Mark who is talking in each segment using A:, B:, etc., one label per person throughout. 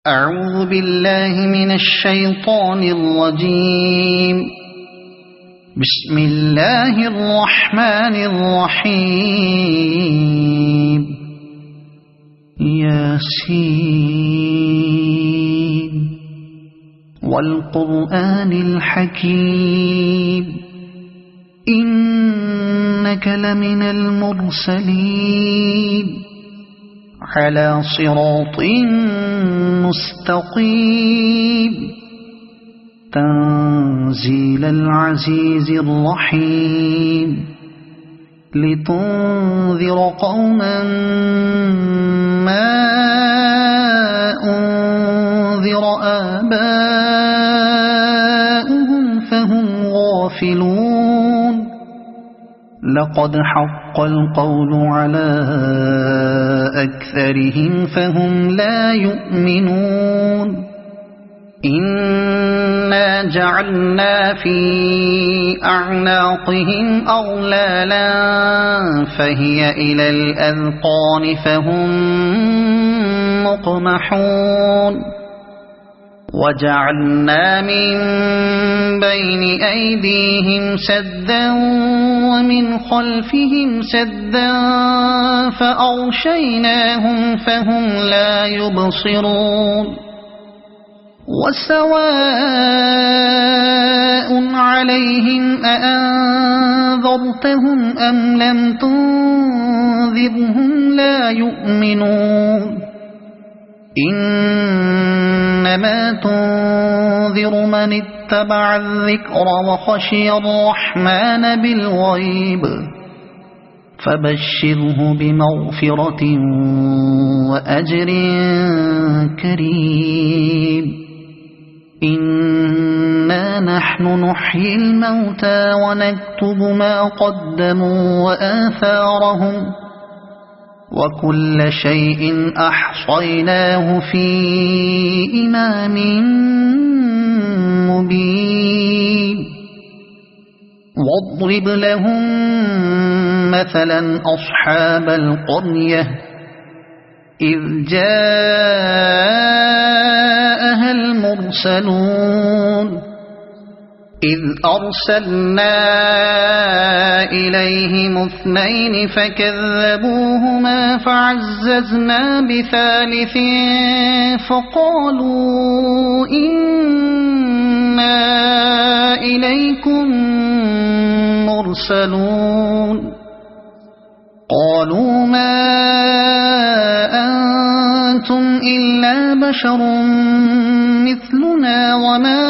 A: أعوذ بالله من الشيطان الرجيم. بسم الله الرحمن الرحيم. ياسين والقرآن الحكيم إنك لمن المرسلين على صراط مستقيم تنزيل العزيز الرحيم لتنذر قوما ما أنذر آباؤهم فهم غافلون. لقد حق القول على أكثرهم فهم لا يؤمنون. إنا جعلنا في أعناقهم أغلالا فهي إلى الأذقان فهم مقمحون. وجعلنا من بين أيديهم سدا ومن خلفهم سدا فأغشيناهم فهم لا يبصرون. وسواء عليهم أأنذرتهم أم لم تنذرهم لا يؤمنون. إنما تنذر من اتبع الذكر وخشي الرحمن بالغيب فبشره بمغفرة وأجر كريم. إنا نحن نحيي الموتى ونكتب ما قدموا وآثارهم وكل شيء أحصيناه في إمام مبين. واضرب لهم مثلا أصحاب القرية إذ جاءها المرسلون إذ أرسلنا إليهم اثنين فكذبوهما فعززنا بثالث فقالوا إنا إليكم مرسلون. قالوا ما أنتم إلا بشر مثلنا وما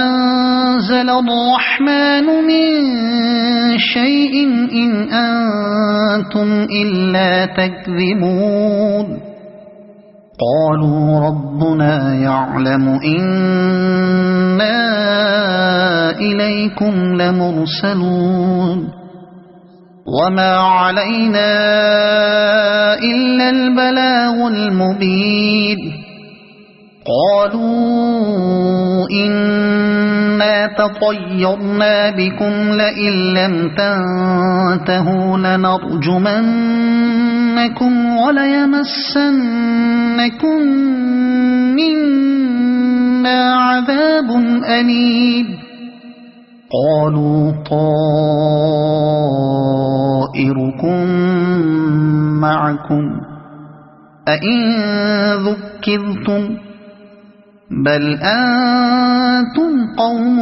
A: أنزل الرحمن من شيء إن أنتم إلا تكذبون. قالوا ربنا يعلم إنا إليكم لمرسلون وما علينا إلا البلاغ المبين. قالوا إنا تطيرنا بكم لئن لم تنتهوا لنرجمنكم وليمسنكم منا عذاب أليم. قالوا طائركم معكم أئن ذكرتم بل أنتم قوم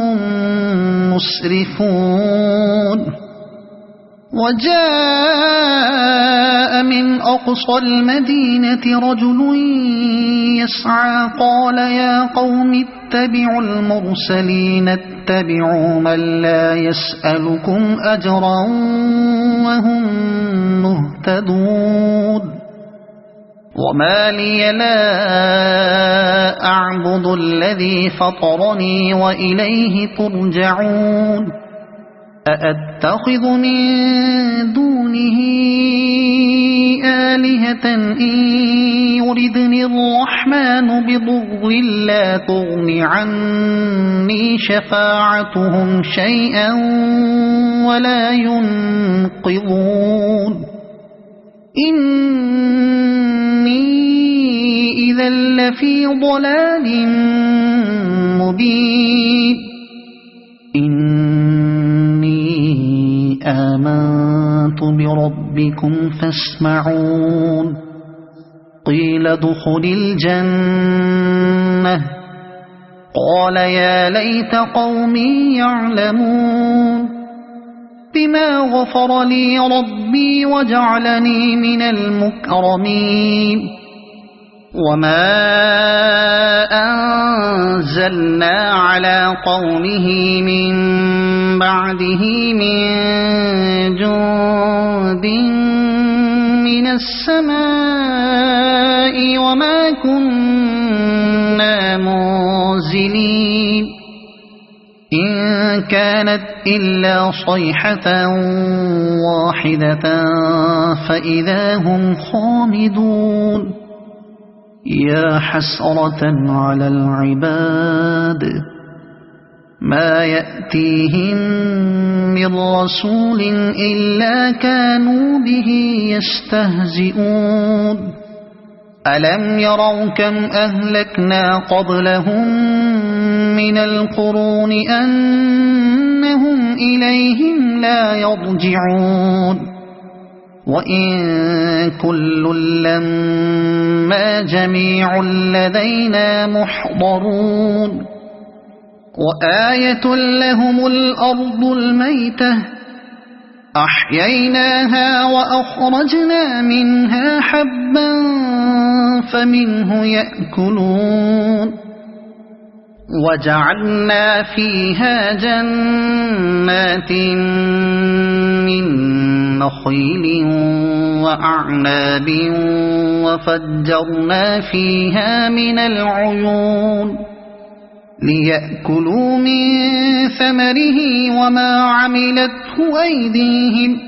A: مسرفون. وجاء من أقصى المدينة رجل يسعى قال يا قوم اتبعوا المرسلين اتبعوا من لا يسألكم أجرا وهم مهتدون. وما لي لا أعبد الذي فطرني وإليه ترجعون. أأتخذ من دونه آلهة إن يردني الرحمن بضر لا تغن عني شفاعتهم شيئا ولا ينقذون. إني إذا لفي ضلال مبين إني آمنت بربكم فاسمعون قيل ادخل الجنة قال يا ليت قومي يعلمون بما غفر لي ربي وجعلني من المكرمين وما أنزلنا على قومه من بعده من جند من السماء وما كنا منزلين إن كانت إلا صيحة واحدة فإذا هم خامدون يا حسرة على العباد ما يأتيهم من رسول إلا كانوا به يستهزئون ألم يروا كم أهلكنا قبلهم من القرون أنهم إليهم لا يرجعون وإن كل لما جميع لدينا محضرون وآية لهم الأرض الميتة أحييناها وأخرجنا منها حبا فمنه يأكلون وجعلنا فيها جنات من نخيل وأعناب وفجرنا فيها من العيون ليأكلوا من ثمره وما عملته أيديهم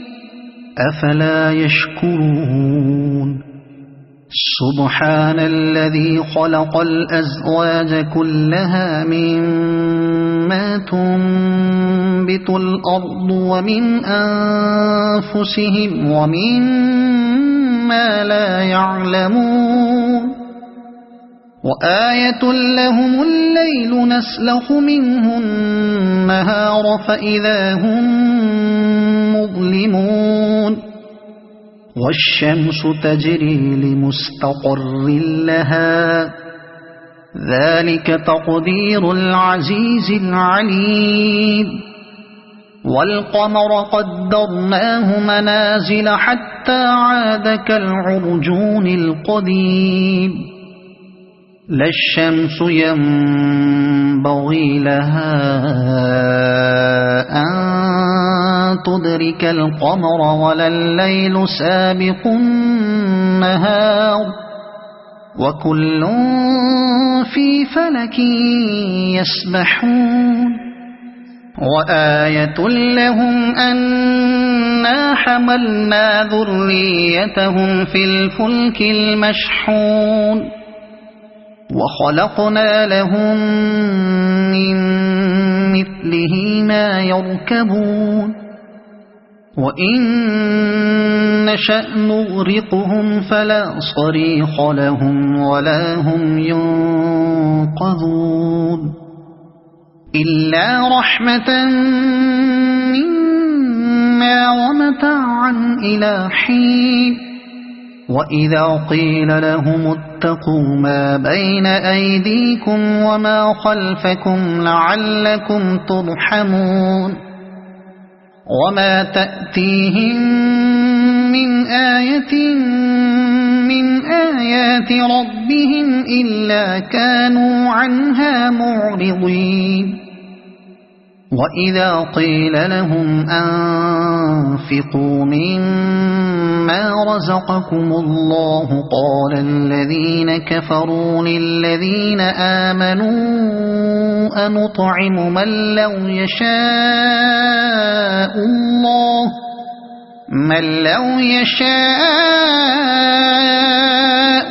A: أفلا يشكرون سبحان الذي خلق الأزواج كلها مما تنبت الأرض ومن أنفسهم ومما لا يعلمون وآية لهم الليل نسلخ منه النهار فإذا هم مظلمون والشمس تجري لمستقر لها ذلك تقدير العزيز العليم والقمر قدرناه منازل حتى عاد كالعرجون القديم لا الشمس ينبغي لها أن تدرك القمر ولا الليل سابق النهار وكل في فلك يسبحون وآية لهم أنا حملنا ذريتهم في الفلك المشحون وخلقنا لهم من مثله ما يركبون وإن نشأ نغرقهم فلا صريخ لهم ولا هم ينقذون إلا رحمة منا ومتاعا إلى حين وإذا قيل لهم اتقوا ما بين أيديكم وما خلفكم لعلكم ترحمون وما تأتيهم من آية من آيات ربهم إلا كانوا عنها معرضين وإذا قيل لهم أنفقوا مما رزقكم الله قال الذين كفروا للذين آمنوا أنطعم من لو يشاء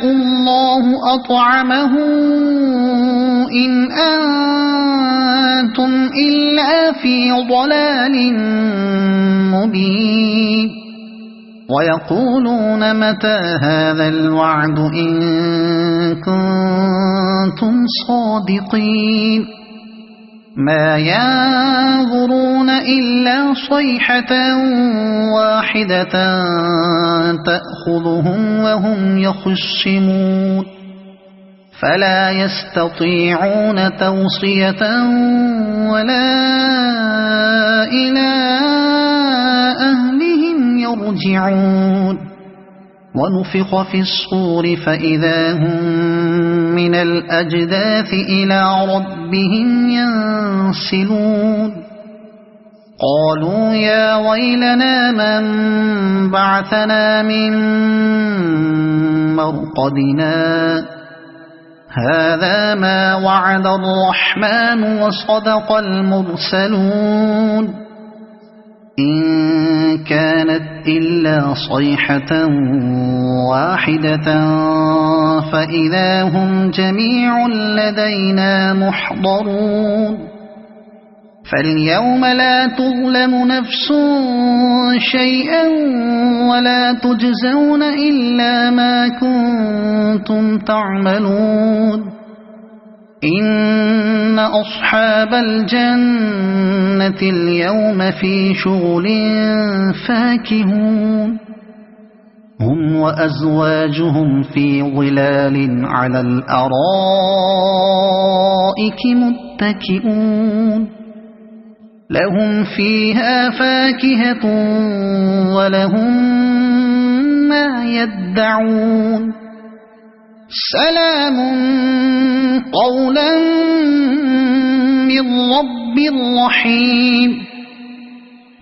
A: الله أطعمه إن أنتم إلا في ضلال مبين ويقولون متى هذا الوعد إن كنتم صادقين ما ينظرون إلا صيحة واحدة تأخذهم وهم يخصمون فلا يستطيعون توصية ولا إلى أهلهم يرجعون ونفخ في الصور فإذا هم من الأجداث إلى ربهم ينسلون قالوا يا ويلنا من بعثنا من مرقدنا هذا ما وعد الرحمن وصدق المرسلون إن كانت إلا صيحة واحدة فإذا هم جميع لدينا محضرون فاليوم لا تظلم نفس شيئا ولا تجزون إلا ما كنتم تعملون إن أصحاب الجنة اليوم في شغل فاكهون هم وأزواجهم في ظلال على الأرائك متكئون لهم فيها فاكهة ولهم ما يدعون سلام قولا من رب رحيم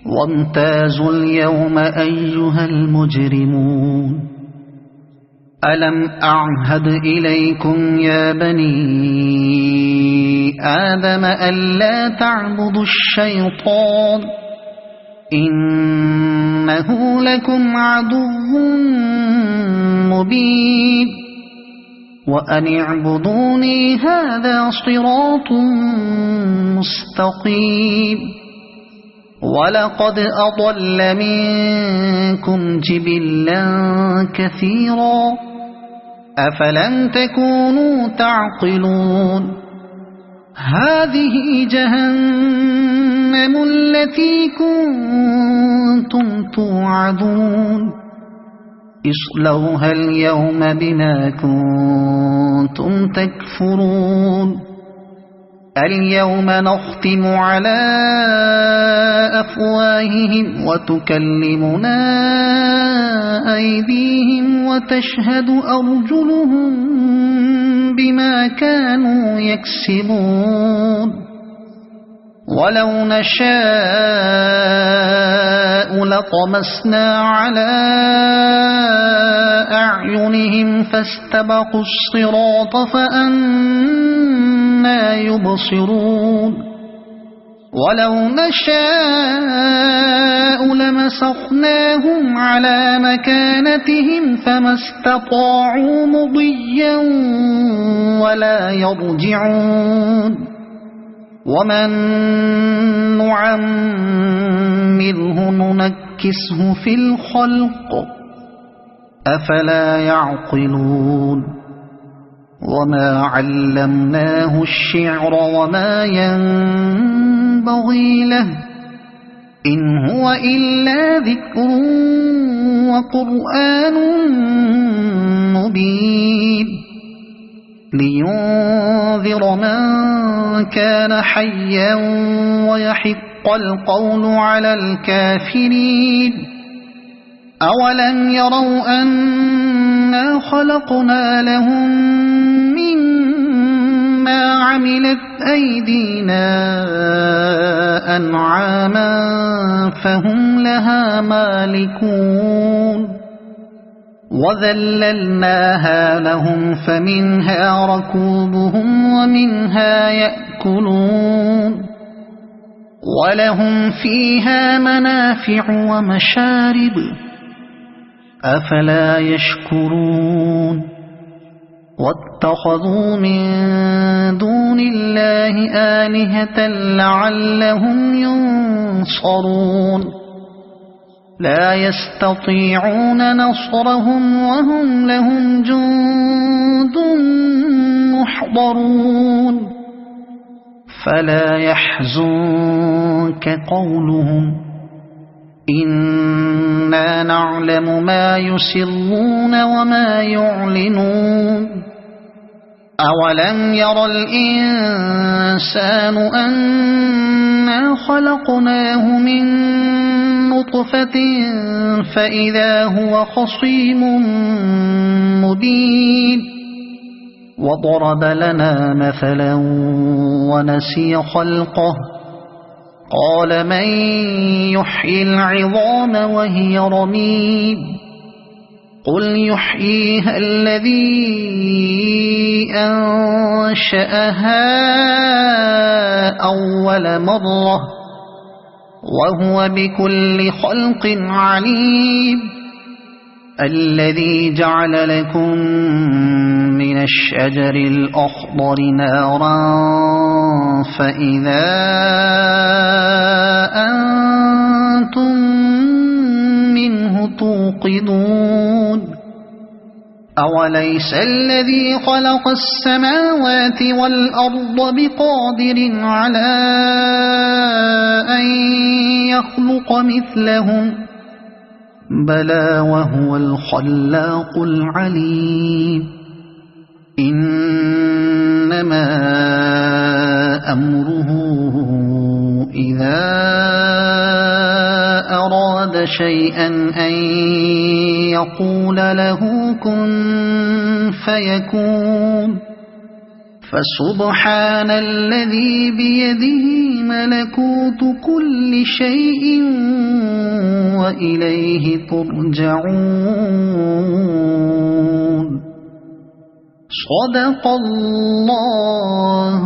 A: وامتازوا اليوم أيها المجرمون ألم أعهد إليكم يا بني آدم ألا تعبدوا الشيطان إنه لكم عدو مبين وأن اعبدوني هذا صراط مستقيم ولقد أضل منكم جبلا كثيرا أفلم تكونوا تعقلون هذه جهنم التي كنتم توعدون اصلوها اليوم بما كنتم تكفرون اليوم نختم على أفواههم وتكلمنا أيديهم وتشهد أرجلهم بما كانوا يكسبون ولو نشاء لطمسنا على أعينهم فاستبقوا الصراط فأنى يبصرون ولو نشاء لمسخناهم على مكانتهم فما استطاعوا مضيا ولا يرجعون ومن نعمره ننكسه في الخلق أفلا يعقلون وما علمناه الشعر وما ينبغي له إن هو إلا ذكر وقرآن مبين لينذر من كان حيا ويحق القول على الكافرين أولم يروا أنا خلقنا لهم مما عملت أيدينا أنعاما فهم لها مالكون وذللناها لهم فمنها ركوبهم ومنها يأكلون ولهم فيها منافع ومشارب أفلا يشكرون واتخذوا من دون الله آلهة لعلهم ينصرون لا يستطيعون نصرهم وهم لهم جند محضرون فلا يحزنك قولهم إنا نعلم ما يسرون وما يعلنون أولم ير الإنسان أنا خلقناه من نطفة فإذا هو خصيم مبين وضرب لنا مثلا ونسي خلقه قال من يحيي العظام وهي رميم قل يحييها الذي أنشأها أول مرة وهو بكل خلق عليم الذي جعل لكم من الشجر الأخضر نارا فإذا أنتم منه توقدون أوليس الذي خلق السماوات والأرض بقادر على أن يخلق مثلهم بلى وهو الخلاق العليم إنما أمره إذا أراد شيئا أن يقول له كن فيكون فسبحان الذي بيده ملكوت كل شيء وإليه ترجعون صدق الله